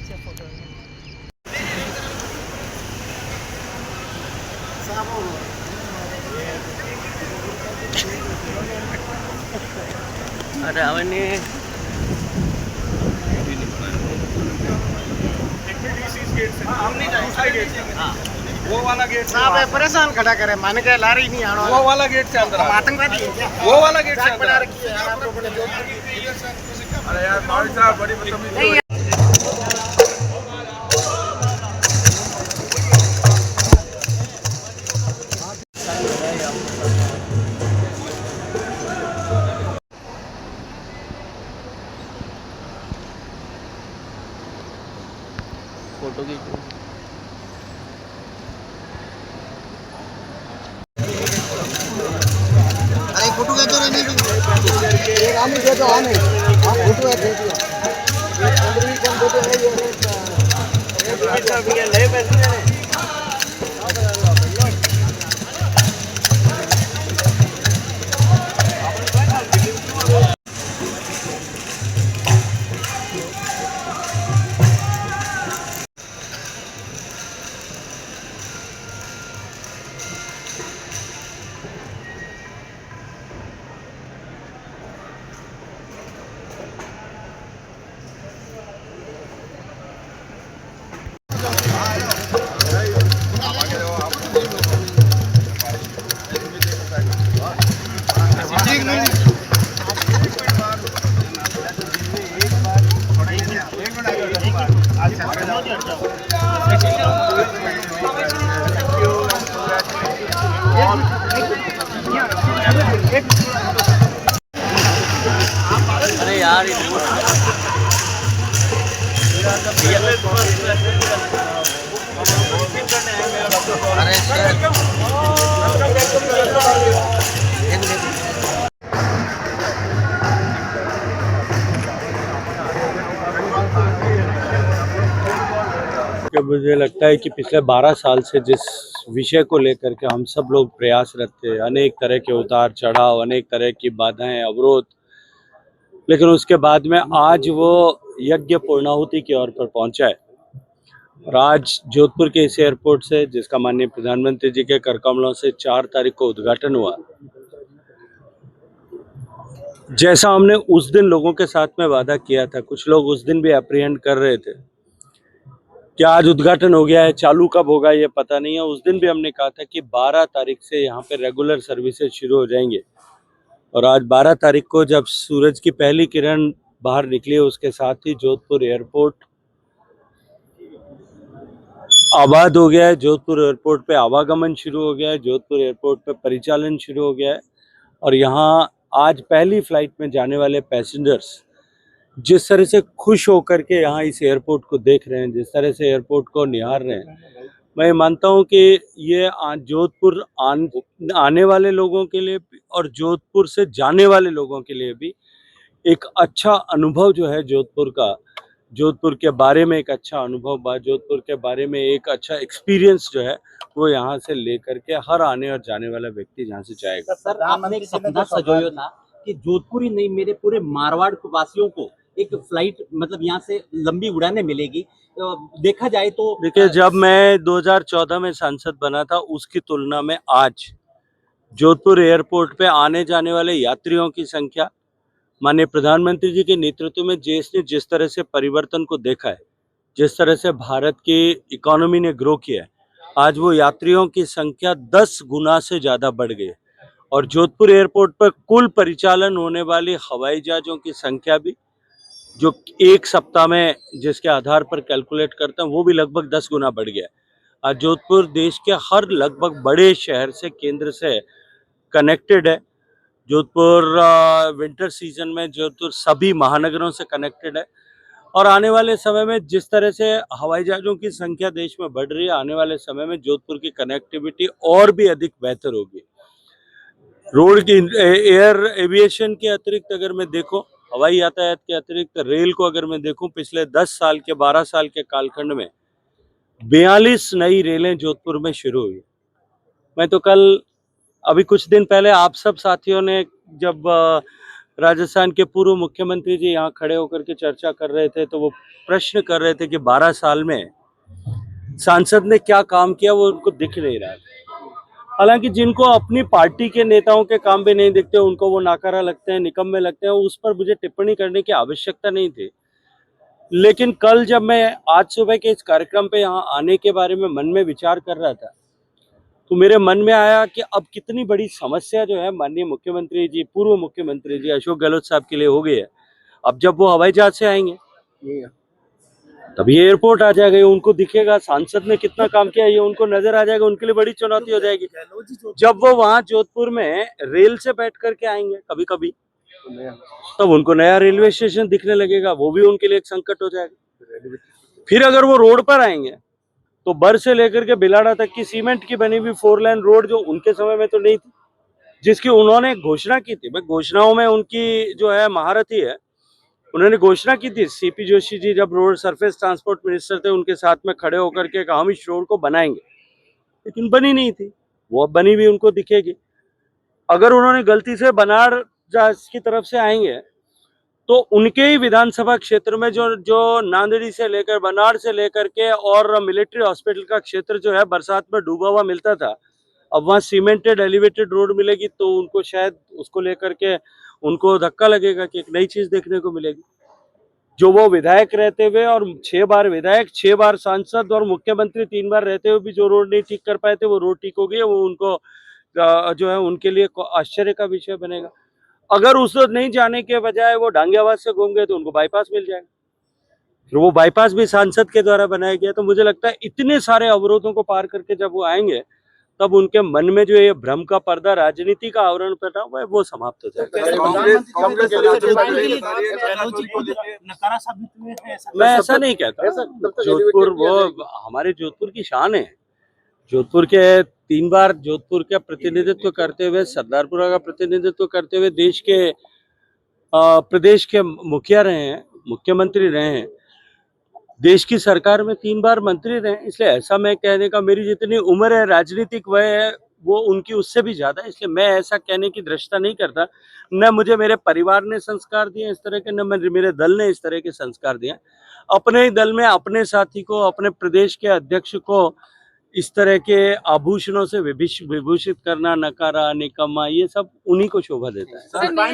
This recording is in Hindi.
अच्छे फोटो हैं। अरे అవన్నీ हमने दूसरे गेट से वो वाला गेट से साहब परेशान खड़ा करे मान के ला रही नहीं आना वो वाला गेट से अंदर हम आतंकवादी है क्या वो वाला गेट से मजाक अंदर बना रखी है यार आप लोगों ने जो अरे यार भाई साहब बड़ी बदतमीजी नहीं फोटो खींच अरे फोटो खींचो रे नहीं एक आने दे दो आने हां फोटो है दे दो अंदर ही कम फोटो है ये ले पैसे ने अरे यार कि मुझे लगता है कि पिछले 12 साल से जिस विषय को लेकर के हम सब लोग प्रयासरत थे, अनेक तरह के उतार चढ़ाव, अनेक तरह की बाधाएं, अवरोध, लेकिन उसके बाद में आज वो यज्ञ पूर्णाहुति की ओर पर पहुंचा है। और आज जोधपुर के इस एयरपोर्ट से, जिसका माननीय प्रधानमंत्री जी के कर कमलों से 4 तारीख को उद्घाटन हुआ, जैसा हमने उस दिन लोगों के साथ में वादा किया था, कुछ लोग उस दिन भी अप्रीहेंड कर रहे थे कि आज उद्घाटन हो गया है, चालू कब होगा ये पता नहीं है। उस दिन भी हमने कहा था कि 12 तारीख से यहाँ पे रेगुलर सर्विसेज शुरू हो जाएंगे। और आज 12 तारीख को जब सूरज की पहली किरण बाहर निकली, उसके साथ ही जोधपुर एयरपोर्ट आबाद हो गया है। जोधपुर एयरपोर्ट पे आवागमन शुरू हो गया है, जोधपुर एयरपोर्ट पे परिचालन शुरू हो गया है। और यहाँ आज पहली फ्लाइट में जाने वाले पैसेंजर्स जिस तरह से खुश होकर के यहाँ इस एयरपोर्ट को देख रहे हैं, जिस तरह से एयरपोर्ट को निहार रहे हैं, मैं मानता हूँ कि ये जोधपुर आने वाले लोगों के लिए और जोधपुर से जाने वाले लोगों के लिए भी एक अच्छा अनुभव जो है जोधपुर का, जोधपुर के बारे में एक अच्छा अनुभव, जोधपुर के बारे में एक अच्छा एक्सपीरियंस जो है वो यहाँ से लेकर के हर आने और जाने वाला व्यक्ति यहाँ से जाएगा। सर आपने एक सपना सजोया था कि जोधपुर ही नहीं मेरे पूरे मारवाड़ वासियों को एक फ्लाइट मतलब यहाँ से लंबी उड़ानें मिलेगी। तो देखा जाए तो देखिए, जब मैं 2014 में सांसद बना था उसकी तुलना में आज जोधपुर एयरपोर्ट पे आने जाने वाले यात्रियों की संख्या, माननीय प्रधानमंत्री जी के नेतृत्व में देश ने जिस तरह से परिवर्तन को देखा है, जिस तरह से भारत की इकोनॉमी ने ग्रो किया है, आज वो यात्रियों की संख्या 10 गुना से ज़्यादा बढ़ गई है। और जोधपुर एयरपोर्ट पर कुल परिचालन होने वाली हवाई जहाज़ों की संख्या भी, जो एक सप्ताह में जिसके आधार पर कैलकुलेट करते हैं, वो भी लगभग 10 गुना बढ़ गया है। आज जोधपुर देश के हर लगभग बड़े शहर से, केंद्र से कनेक्टेड है। जोधपुर विंटर सीजन में जोधपुर सभी महानगरों से कनेक्टेड है। और आने वाले समय में जिस तरह से हवाई जहाज़ों की संख्या देश में बढ़ रही है, आने वाले समय में जोधपुर की कनेक्टिविटी और भी अधिक बेहतर होगी। रोड की, एयर एविएशन के अतिरिक्त अगर मैं देखूं, हवाई यातायात के अतिरिक्त रेल को अगर मैं देखूं, पिछले 10 साल के 12 साल के कालखंड में 42 नई रेलें जोधपुर में शुरू हुई। मैं तो कल, अभी कुछ दिन पहले आप सब साथियों ने जब राजस्थान के पूर्व मुख्यमंत्री जी यहाँ खड़े होकर के चर्चा कर रहे थे, तो वो प्रश्न कर रहे थे कि 12 साल में सांसद ने क्या काम किया, वो उनको दिख नहीं रहा था। हालांकि जिनको अपनी पार्टी के नेताओं के काम भी नहीं दिखते, उनको वो नाकारा लगते हैं, निकम्मे लगते हैं, उस पर मुझे टिप्पणी करने की आवश्यकता नहीं थी। लेकिन कल जब मैं आज सुबह के इस कार्यक्रम पे यहाँ आने के बारे में मन में विचार कर रहा था, तो मेरे मन में आया कि अब कितनी बड़ी समस्या जो है माननीय मुख्यमंत्री जी, पूर्व मुख्यमंत्री जी अशोक गहलोत साहब के लिए हो गई है। अब जब वो हवाई जहाज से आएंगे तब ये एयरपोर्ट आ जाएगा, उनको दिखेगा सांसद ने कितना काम किया, ये उनको नजर आ जाएगा, उनके लिए बड़ी चुनौती हो जाएगी। जब वो वहां जोधपुर में रेल से बैठ करके आएंगे कभी कभी, तब उनको नया रेलवे स्टेशन दिखने लगेगा, वो भी उनके लिए एक संकट हो जाएगा। फिर अगर वो रोड पर आएंगे तो बर से लेकर के बिलाड़ा तक की सीमेंट की बनी हुई 4 लेन रोड, जो उनके समय में तो नहीं थी, जिसकी उन्होंने घोषणा की थी। भाई घोषणाओं में उनकी जो है महारत ही है। उन्होंने घोषणा की थी, सीपी जोशी जी जब रोड सरफेस ट्रांसपोर्ट मिनिस्टर थे, उनके साथ में खड़े होकर के हम इस रोड को बनाएंगे, लेकिन बनी नहीं थी। वो अब बनी हुई उनको दिखेगी। अगर उन्होंने गलती से बनार जहाज की तरफ से आएंगे तो उनके ही विधानसभा क्षेत्र में जो जो नांदेड़ी से लेकर बनार से लेकर के और मिलिट्री हॉस्पिटल का क्षेत्र जो है बरसात में डूबा हुआ मिलता था, अब वहाँ सीमेंटेड एलिवेटेड रोड मिलेगी, तो उनको शायद उसको लेकर के उनको धक्का लगेगा कि एक नई चीज देखने को मिलेगी। जो वो विधायक रहते हुए और 6 बार विधायक, 6 बार सांसद और मुख्यमंत्री 3 बार रहते हुए भी जो रोड नहीं ठीक कर पाए थे, वो रोड ठीक हो गई है। वो उनको जो है उनके लिए आश्चर्य का विषय बनेगा। अगर उस नहीं जाने के बजाय वो डांगेवास से घूम गए तो उनको बाईपास मिल जाएगा, फिर वो बाईपास भी सांसद के द्वारा बनाया गया। तो मुझे लगता है इतने सारे अवरोधों को पार करके जब वो आएंगे, तब उनके मन में जो ये भ्रम का पर्दा, राजनीति का आवरण पड़ा हुआ है, वो समाप्त हो जाएगा। मैं ऐसा नहीं कहता। जोधपुर वो हमारे जोधपुर की शान है। जोधपुर के 3 बार जोधपुर का प्रतिनिधित्व करते हुए, सरदारपुरा का प्रतिनिधित्व करते हुए प्रदेश के मुखिया रहे हैं, मुख्यमंत्री रहे हैं, देश की सरकार में 3 बार मंत्री रहे हैं। इसलिए ऐसा मैं कहने का, मेरी जितनी उम्र है, राजनीतिक वय है, वो उनकी उससे भी ज्यादा है। इसलिए मैं ऐसा कहने की दृष्टता नहीं करता। न मुझे मेरे परिवार ने संस्कार दिए इस तरह के, न मेरे दल ने इस तरह के संस्कार दिए। अपने ही दल में अपने साथी को, अपने प्रदेश के अध्यक्ष को इस तरह के आभूषणों से विभूषित करना, नकारा, निकम्मा, ये सब उन्हीं को शोभा देता है।